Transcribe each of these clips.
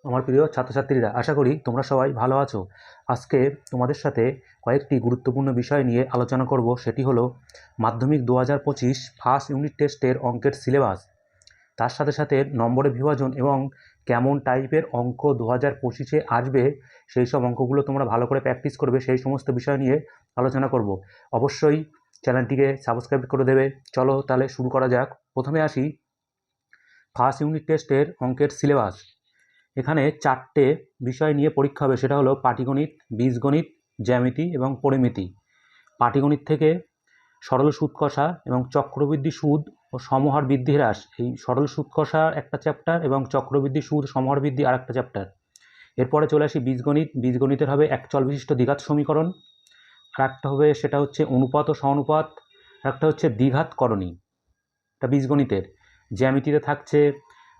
আমার প্রিয় ছাত্রছাত্রীরা, আশা করি তোমরা সবাই ভালো আছো। আজকে তোমাদের সাথে কয়েকটি গুরুত্বপূর্ণ বিষয় নিয়ে আলোচনা করব। সেটি হলো মাধ্যমিক 2025 ফার্স্ট ইউনিট টেস্টের অঙ্কের সিলেবাস, তার সাথে সাথে নম্বরের বিভাজন এবং কেমন টাইপের অঙ্ক 2025-এ আসবে, সেই সব অঙ্কগুলো তোমরা ভালো করে প্র্যাকটিস করবে, সেই সমস্ত বিষয় নিয়ে আলোচনা করব। অবশ্যই চ্যানেলটিকে সাবস্ক্রাইব করে দেবে। চলো তাহলে শুরু করা যাক। প্রথমে আসি ফার্স্ট ইউনিট টেস্টের অঙ্কের সিলেবাস। এখানে 4টে বিষয় নিয়ে পরীক্ষা হবে, সেটা হলো পাটিগণিত, বীজগণিত, জ্যামিতি এবং পরিমিতি। পাটিগণিত থেকে সরল সুদ কষা এবং চক্রবৃদ্ধি সুদ ও সমহার বৃদ্ধি হ্রাস, এই সরল সুদ কষা একটা চ্যাপ্টার এবং চক্রবৃদ্ধি সুদ সমহার বৃদ্ধি আর একটা চ্যাপ্টার। এরপরে চলে আসি বীজগণিত। বীজগণিতের হবে একচল বিশিষ্ট দ্বিঘাত সমীকরণ, আর একটা হবে সেটা হচ্ছে অনুপাত ও সহানুপাত, আর একটা হচ্ছে দ্বিঘাত করণী, এটা বীজগণিতের। জ্যামিতিতে থাকছে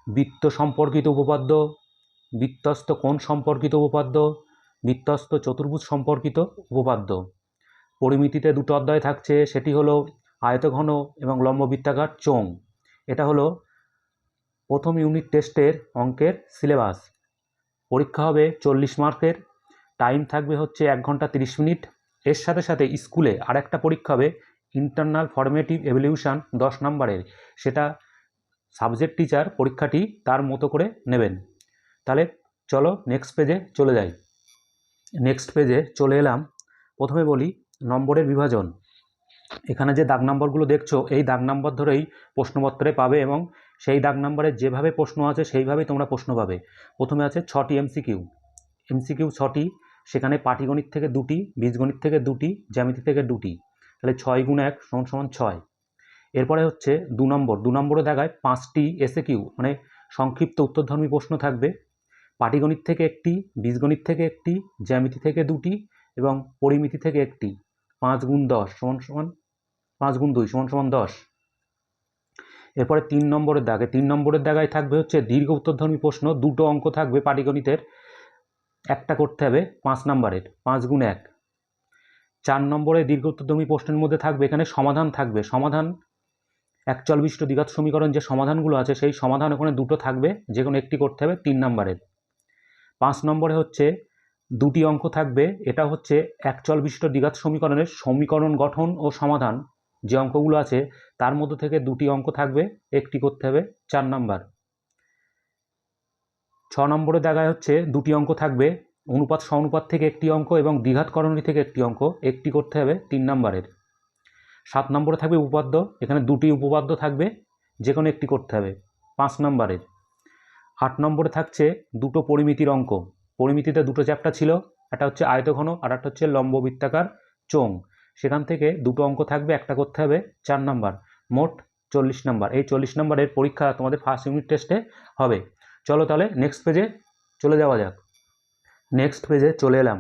বৃত্ত সম্পর্কিত উপপাদ্য, বৃত্তস্থ কোণ সম্পর্কিত উপপাদ্য, বৃত্তস্থ চতুর্ভুজ সম্পর্কিত উপপাদ্য। পরিমিতিতে দুটো অধ্যায় থাকছে, সেটি হলো আয়তঘন এবং লম্ব বৃত্তাকার চোঙ। এটা হলো প্রথম ইউনিট টেস্টের অঙ্কের সিলেবাস। পরীক্ষা হবে 40 মার্কের, টাইম থাকবে হচ্ছে 1 ঘন্টা 30 মিনিট। এর সাথে সাথে স্কুলে আর একটা পরীক্ষা হবে ইন্টারনাল ফর্মেটিভ এভলিউশন 10 নম্বরের, সেটা সাবজেক্ট টিচার পরীক্ষাটি তার মতো করে নেবেন। তাহলে চলো নেক্সট পেজে চলে যাই। নেক্সট পেজে চলে এলাম। প্রথমে বলি নম্বরের বিভাজন। এখানে যে দাগ নম্বরগুলো দেখছো, এই দাগ নম্বর ধরেই প্রশ্নপত্রে পাবে এবং সেই দাগ নম্বরে যেভাবে প্রশ্ন আছে সেইভাবেই তোমরা প্রশ্ন পাবে। প্রথমে আছে 6টি এমসিকিউ। এমসিকিউ 6টি, সেখানে পাটিগণিত থেকে 2টি, বীজগণিত থেকে 2টি, জ্যামিতি থেকে 2টি। তাহলে 6 × 1 = 6। এরপরে হচ্ছে 2 নম্বর। 2 নম্বরে দেখায় 5টি এসএকিউ, মানে সংক্ষিপ্ত উত্তরধর্মী প্রশ্ন থাকবে। পাটিগণিত থেকে 1টি, বীজগণিত থেকে 1টি, জ্যামিতি থেকে 2টি এবং পরিমিতি থেকে 1টি। 5 × 10 = 5 × 2 = 10। এরপরে 3 নম্বরের দাগে, 3 নম্বরের দাগায় থাকবে হচ্ছে দীর্ঘ উত্তরধর্মী প্রশ্ন। 2টো অঙ্ক থাকবে পাটিগণিতের, একটা করতে হবে 5 নম্বরের, 5 × 1। 4 নম্বরে দীর্ঘ উত্তরধর্মী প্রশ্নের মধ্যে থাকবে, এখানে সমাধান থাকবে। সমাধান একচল বিশিষ্ট দ্বিঘাত সমীকরণ যে সমাধানগুলো আছে, সেই সমাধান ওখানে 2টো থাকবে, যে কোনো একটি করতে হবে 3 নম্বরের। 5 নম্বরে হচ্ছে 2টি অঙ্ক থাকবে, এটা হচ্ছে একচল বিশিষ্ট দ্বিঘাত সমীকরণের সমীকরণ গঠন ও সমাধান যে অঙ্কগুলো আছে, তার মধ্যে থেকে 2টি অঙ্ক থাকবে, একটি করতে হবে 4 নম্বর। 6 নম্বরে দেখায় হচ্ছে 2টি অঙ্ক থাকবে, অনুপাত সহানুপাত থেকে 1টি অঙ্ক এবং দ্বিঘাত করণী থেকে 1টি অঙ্ক, একটি করতে হবে 3 নম্বরের। 7 নম্বরে থাকবে উপপাদ্য, এখানে 2টি উপপাদ্য থাকবে, যে কোনো একটি করতে হবে 5 নম্বরের। 8 নম্বরে থাকছে 2টো পরিমিতির অঙ্ক। পরিমিতিতে 2টো চ্যাপ্টার ছিল, একটা হচ্ছে আয়তঘন আর একটা হচ্ছে লম্ব বৃত্তাকার চোঙ। সেখান থেকে 2টো অঙ্ক থাকবে, একটা করতে হবে 4 নম্বর। মোট 40 নম্বর। এই 40 নম্বরের পরীক্ষা তোমাদের ফার্স্ট ইউনিট টেস্টে হবে। চলো তাহলে নেক্সট পেজে চলে যাওয়া যাক। নেক্সট পেজে চলে এলাম।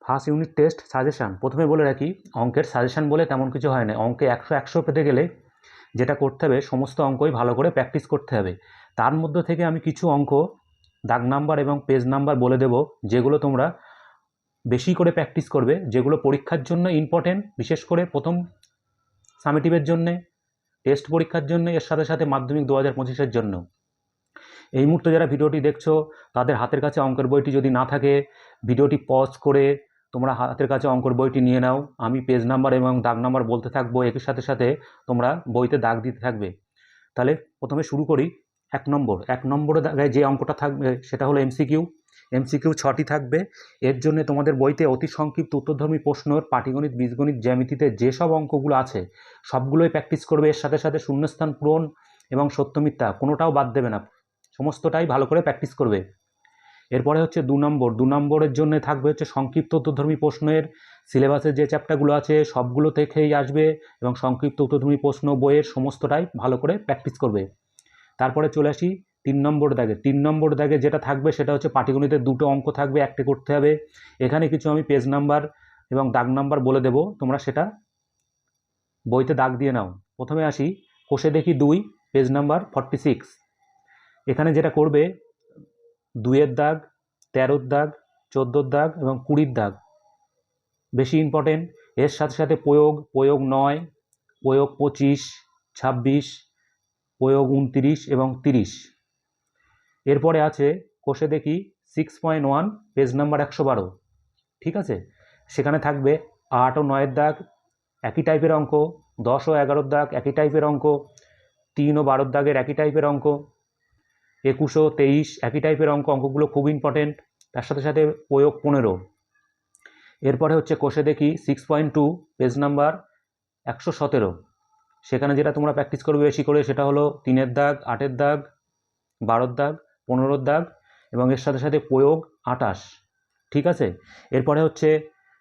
First unit test suggestion. প্রথমে বলে রাখি, অঙ্কের সাজেশান বলে তেমন কিছু হয় না। অঙ্কে 100 পেতে গেলে যেটা করতে হবে, সমস্ত অঙ্কই ভালো করে প্র্যাকটিস করতে হবে। তার মধ্যে থেকে আমি কিছু অঙ্ক দাগ নাম্বার এবং পেজ নাম্বার বলে দেব, যেগুলো তোমরা বেশি করে প্র্যাকটিস করবে, যেগুলো পরীক্ষার জন্য ইম্পর্টেন্ট, বিশেষ করে প্রথম সামেটিভের জন্যে, টেস্ট পরীক্ষার জন্য, এর সাথে সাথে মাধ্যমিক 2025-এর জন্য। এই মুহূর্তে যারা ভিডিওটি দেখছো, তাদের হাতের কাছে অঙ্কের বইটি যদি না থাকে, ভিডিওটি পজ করে তোমরা হাতের কাছে অঙ্কের বইটি নিয়ে নাও। আমি পেজ নাম্বার এবং দাগ নাম্বার বলতে থাকবো, এর সাথে সাথে তোমরা বইতে দাগ দিতে থাকবে। তাহলে প্রথমে শুরু করি। 1 নম্বর। 1 নম্বরে দাগায় যে অঙ্কটা থাকবে সেটা হলো এমসিকিউ। এমসিকিউ 6টি থাকবে। এর জন্য তোমাদের বইতে অতি সংক্ষিপ্ত উত্তরধর্মী প্রশ্নর পাটিগণিত, বীজগণিত, জ্যামিতিতে যেসব অঙ্কগুলো আছে সবগুলোই প্র্যাকটিস করবে। এর সাথে সাথে শূন্যস্থান পূরণ এবং সত্য মিথ্যা কোনোটাও বাদ দেবে না, সমস্তটাই ভালো করে প্র্যাকটিস করবে। এরপরে হচ্ছে 2 নম্বর। 2 নম্বরের জন্য থাকবে হচ্ছে সংক্ষিপ্ত উত্তরধর্মী প্রশ্নের সিলেবাসের যে চ্যাপ্টারগুলো আছে সবগুলো থেকেই আসবে, এবং সংক্ষিপ্ত উত্তরধর্মী প্রশ্ন বইয়ের সমস্তটাই ভালো করে প্র্যাকটিস করবে। তারপরে চলে আসি 3 নম্বর দাগে। 3 নম্বর দাগে যেটা থাকবে সেটা হচ্ছে পাটিগণিতের 2টো অঙ্ক থাকবে, একটা করতে হবে। এখানে কিছু আমি পেজ নাম্বার এবং দাগ নাম্বার বলে দেব, তোমরা সেটা বইতে দাগ দিয়ে নাও। প্রথমে আসি কোষে দেখি 2, পেজ নাম্বার 46। এখানে যেটা করবে, 2-এর দাগ, 13-র দাগ, 14-র দাগ এবং 20-র দাগ বেশি ইম্পর্টেন্ট। এর সাথে সাথে প্রয়োগ, প্রয়োগ 9, প্রয়োগ 25, 26, প্রয়োগ 29 এবং 30। এরপরে আছে কোষে দেখি 6.1 পেজ নাম্বার 112, ঠিক আছে। সেখানে থাকবে 8 ও 9-এর দাগ একই টাইপের অঙ্ক, 10 ও 11-এর দাগ একই টাইপের অঙ্ক, 3 ও 12-এর দাগের একই টাইপের অঙ্ক, 21 ও 23 একই টাইপের অঙ্ক। অঙ্কগুলো খুব ইম্পর্টেন্ট। তার সাথে সাথে প্রয়োগ 15। এরপরে হচ্ছে কোষে দেখি 6.2 পেজ নাম্বার 117। সেখানে যেটা তোমরা প্র্যাকটিস করবে বেশি করে সেটা হলো 3-এর দাগ, 8-এর দাগ, 12-এর দাগ, 15-এর দাগ এবং এর সাথে সাথে প্রয়োগ 28, ঠিক আছে। এরপরে হচ্ছে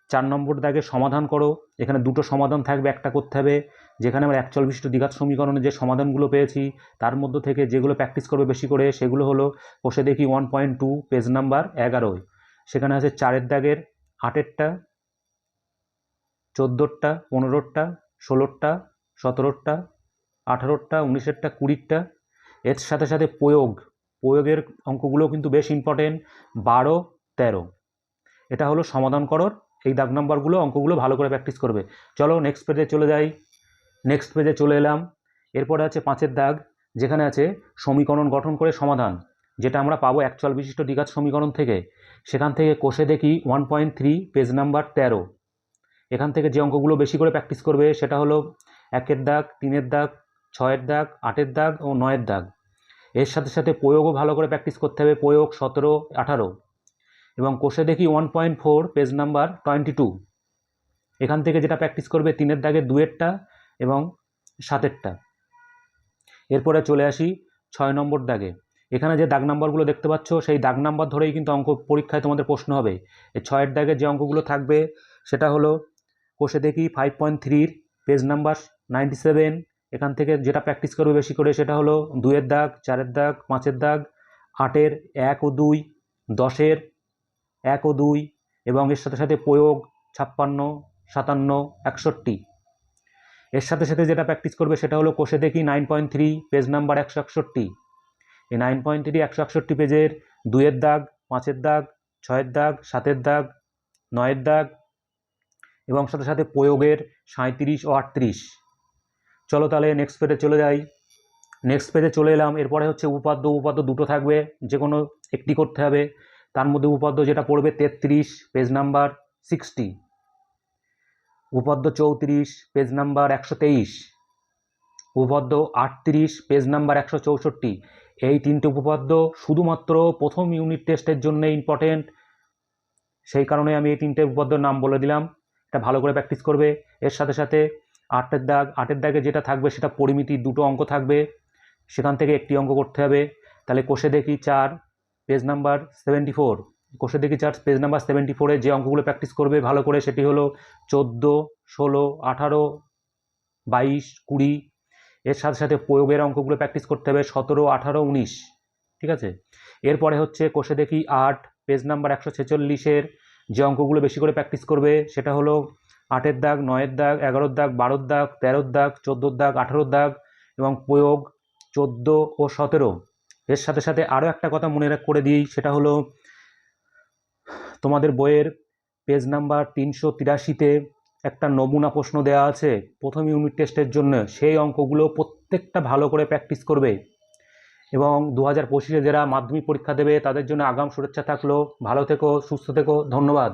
4 নম্বর দাগে সমাধান করো। এখানে দুটো সমাধান থাকবে, একটা করতে হবে। যেখানে আমরা একচল বিশিষ্ট দ্বিঘাত সমীকরণে যে সমাধানগুলো পেয়েছি তার মধ্য থেকে যেগুলো প্র্যাকটিস করবে বেশি করে সেগুলো হলো কোষে দেখি 1.2 পেজ নাম্বার 11। সেখানে আছে 4-এর দাগের 8-এরটা, 14-টা, 15-টা, 16-টা, 17-টা, 18-টা, 19-এরটা, 20-টা। এর সাথে সাথে প্রয়োগের অঙ্কগুলো কিন্তু বেশ ইম্পর্টেন্ট, 12, 13। এটা হলো সমাধান করর। এই দাগ নাম্বারগুলো অঙ্কগুলো ভালো করে প্র্যাকটিস করবে। চলো নেক্সট পেজে চলে যাই। নেক্সট পেজে চলে এলাম। এরপরে আছে 5-এর দাগ, যেখানে আছে সমীকরণ গঠন করে সমাধান, যেটা আমরা পাবো একচল বিশিষ্ট দ্বিঘাত সমীকরণ থেকে। সেখান থেকে কোষে দেখি 1.3 পেজ নাম্বার 13। এখান থেকে যে অঙ্কগুলো বেশি করে প্র্যাকটিস করবে সেটা হলো 1-এর দাগ, 3-এর দাগ, 6-এর দাগ, 8-এর দাগ ও 9-এর দাগ। এর সাথে সাথে প্রয়োগও ভালো করে প্র্যাকটিস করতে হবে, প্রয়োগ 17, 18। এবং কোষে দেখি 1.4 পেজ নাম্বার 22। এখান থেকে যেটা প্র্যাকটিস করবে 3-এর দাগের 2-এরটা এবং 7-এরটা। এরপরে চলে আসি 6 নম্বর দাগে। এখানে যে দাগ নাম্বারগুলো দেখতে পাচ্ছ সেই দাগ নাম্বার ধরেই কিন্তু অঙ্ক পরীক্ষায় তোমাদের প্রশ্ন হবে। এই 6-এর দাগে যে অঙ্কগুলো থাকবে সেটা হলো কোষে দেখি 5.3 পেজ নাম্বার 97। এখান থেকে যেটা প্র্যাকটিস করবে বেশি করে সেটা হলো 2-এর দাগ, 4-এর দাগ, 5-এর দাগ, 8-এর 1 ও 2, 10-এর 1 ও 2 এবং এর সাথে সাথে প্রয়োগ 56, 57, 61। এর সাথে সাথে যেটা প্র্যাকটিস করবে সেটা হলো কোষে দেখি 9.3 পেজ নাম্বার 161। এই 9.3 161 পেজের 2-এর দাগ, 5-এর দাগ, 6-এর দাগ, 7-এর দাগ, 9-এর দাগ এবং সাথে সাথে প্রয়োগের 37 ও 38। চলো তাহলে নেক্সট পেজে চলে যাই। নেক্সট পেজে চলে এলাম। এরপরে হচ্ছে উপপাদ্য দুটো থাকবে, যে কোনো একটি করতে হবে। তার মধ্যে উপপাদ্য যেটা পড়বে 33 পেজ নাম্বার 60, উপপাদ্য 34 পেজ নাম্বার 123, উপপাদ্য 38 পেজ নাম্বার 164। এই 3টে উপপাদ্য শুধুমাত্র প্রথম ইউনিট টেস্টের জন্য ইম্পর্টেন্ট, সেই কারণে আমি এই 3টে উপপাদ্যর নাম বলে দিলাম। এটা ভালো করে প্র্যাকটিস করবে। এর সাথে সাথে 8-এর দাগে যেটা থাকবে সেটা পরিমিতি, দুটো অঙ্ক থাকবে, সেখান থেকে একটি অঙ্ক করতে হবে। তাহলে কোষে দেখি 4 পেজ নাম্বার 74। কোষে দেখি 4 পেজ নাম্বার 74-এ যে অঙ্কগুলো প্র্যাকটিস করবে ভালো করে সেটি হলো 14, 16, 18, 22, 20। এর সাথে সাথে প্রয়োগের অঙ্কগুলো প্র্যাকটিস করতে হবে 17, 18, 19, ঠিক আছে। এরপরে হচ্ছে কোষে দেখি 8 পেজ নাম্বার 146-এর যে অঙ্কগুলো বেশি করে প্র্যাকটিস করবে সেটা হলো 8-এর দাগ, 9-এর দাগ, 11-এর দাগ, 12-এর দাগ, 13-এর দাগ, 14-এর দাগ, 18-এর দাগ এবং প্রয়োগ 14 ও 17। এর সাথে সাথে আরও একটা কথা মনে করে দিই, সেটা হলো তোমাদের বইয়ের পেজ নাম্বার 383-তে একটা নমুনা প্রশ্ন দেওয়া আছে প্রথম ইউনিট টেস্টের জন্য। সেই অঙ্কগুলো প্রত্যেকটা ভালো করে প্র্যাকটিস করবে। এবং 2025-এ যারা মাধ্যমিক পরীক্ষা দেবে তাদের জন্য আগাম শুভেচ্ছা থাকলো। ভালো থেকো, সুস্থ থেকো, ধন্যবাদ।